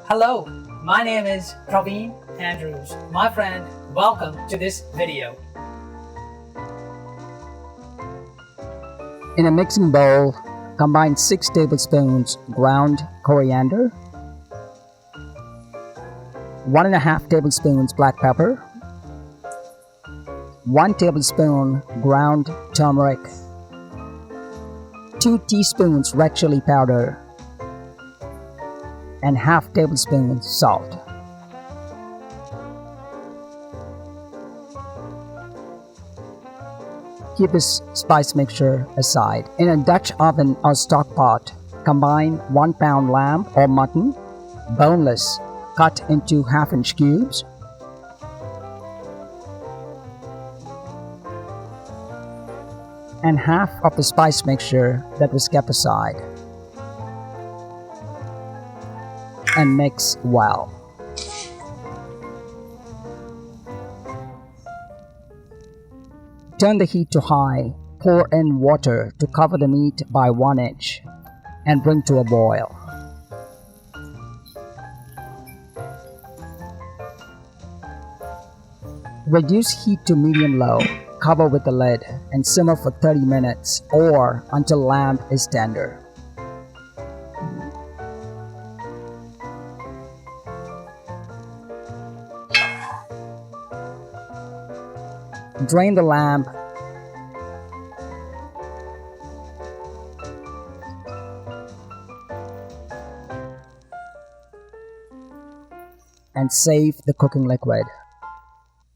Hello, my name is Praveen Andrews. My friend, welcome to this video. In a mixing bowl, combine 6 tablespoons ground coriander, 1.5 tablespoons black pepper, 1 tablespoon ground turmeric, 2 teaspoons red chili powder, and half tablespoon salt. Keep this spice mixture aside. In a Dutch oven or stock pot, combine 1 pound lamb or mutton, boneless, cut into half-inch cubes, and half of the spice mixture that was kept aside, and mix well. Turn the heat to high, pour in water to cover the meat by 1 inch, and bring to a boil. Reduce heat to medium-low, cover with the lid, and simmer for 30 minutes or until lamb is tender. Drain the lamb and save the cooking liquid.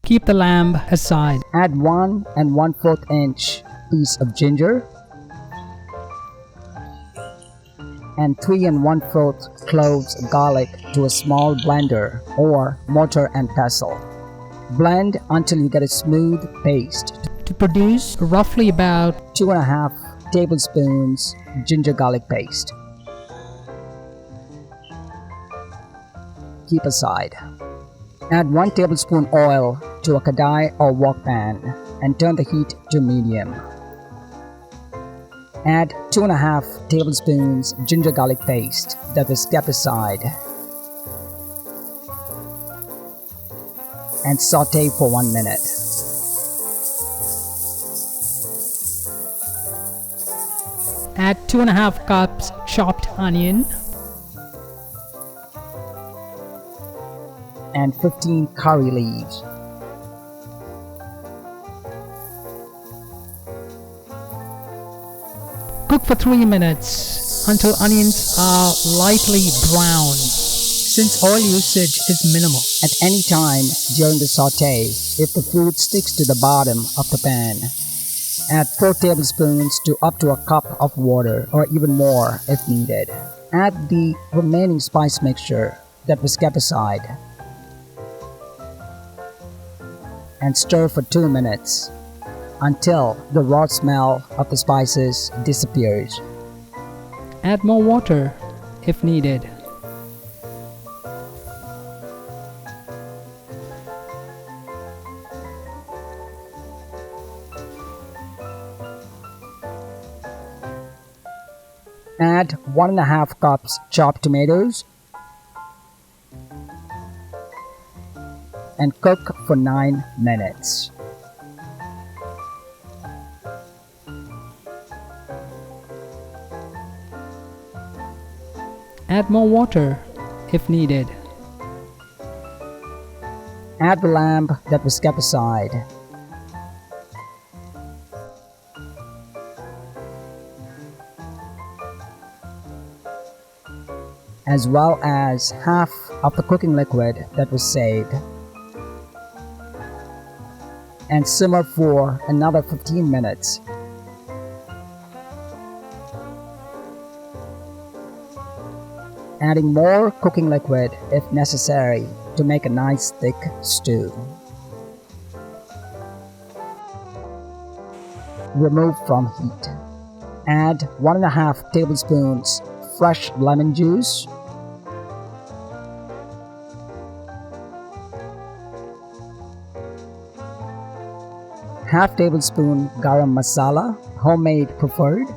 Keep the lamb aside. Add 1 1/4 inch piece of ginger and 3 1/4 cloves of garlic to a small blender or mortar and pestle. Blend until you get a smooth paste. To produce roughly about 2.5 tablespoons ginger garlic paste. Keep aside. Add 1 tablespoon oil to a kadai or wok pan and turn the heat to medium. Add 2.5 tablespoons ginger garlic paste that was kept aside and saute for 1 minute. add 2.5 cups chopped onion and 15 curry leaves. Cook for 3 minutes until onions are lightly brown. Since oil usage is minimal, At any time during the saute, if the food sticks to the bottom of the pan, add 4 tablespoons to up to a cup of water or even more if needed. Add the remaining spice mixture that was kept aside and stir for 2 minutes until the raw smell of the spices disappears. add more water if needed. Add 1.5 cups chopped tomatoes and cook for 9 minutes. Add more water if needed. Add the lamb that was kept aside. As well as half of the cooking liquid that was saved, and simmer for another 15 minutes. Adding more cooking liquid if necessary to make a nice thick stew. Remove from heat. Add 1.5 tablespoons fresh lemon juice, half tablespoon garam masala, homemade preferred,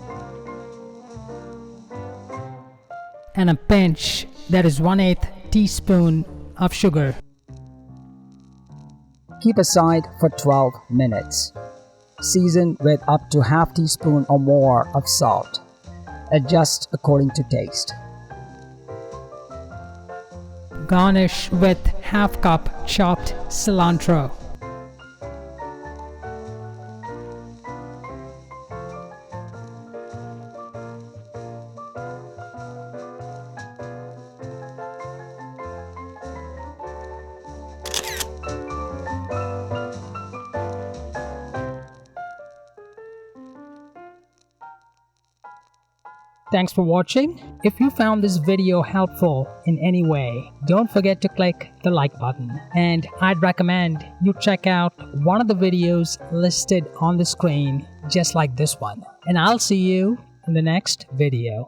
and a pinch, that is 1/8 teaspoon of sugar. Keep aside for 12 minutes. Season with up to half teaspoon or more of salt. Adjust according to taste. Garnish with half cup chopped cilantro. Thanks for watching. If you found this video helpful in any way, don't forget to click the like button. And I'd recommend you check out one of the videos listed on the screen, just like this one. And I'll see you in the next video.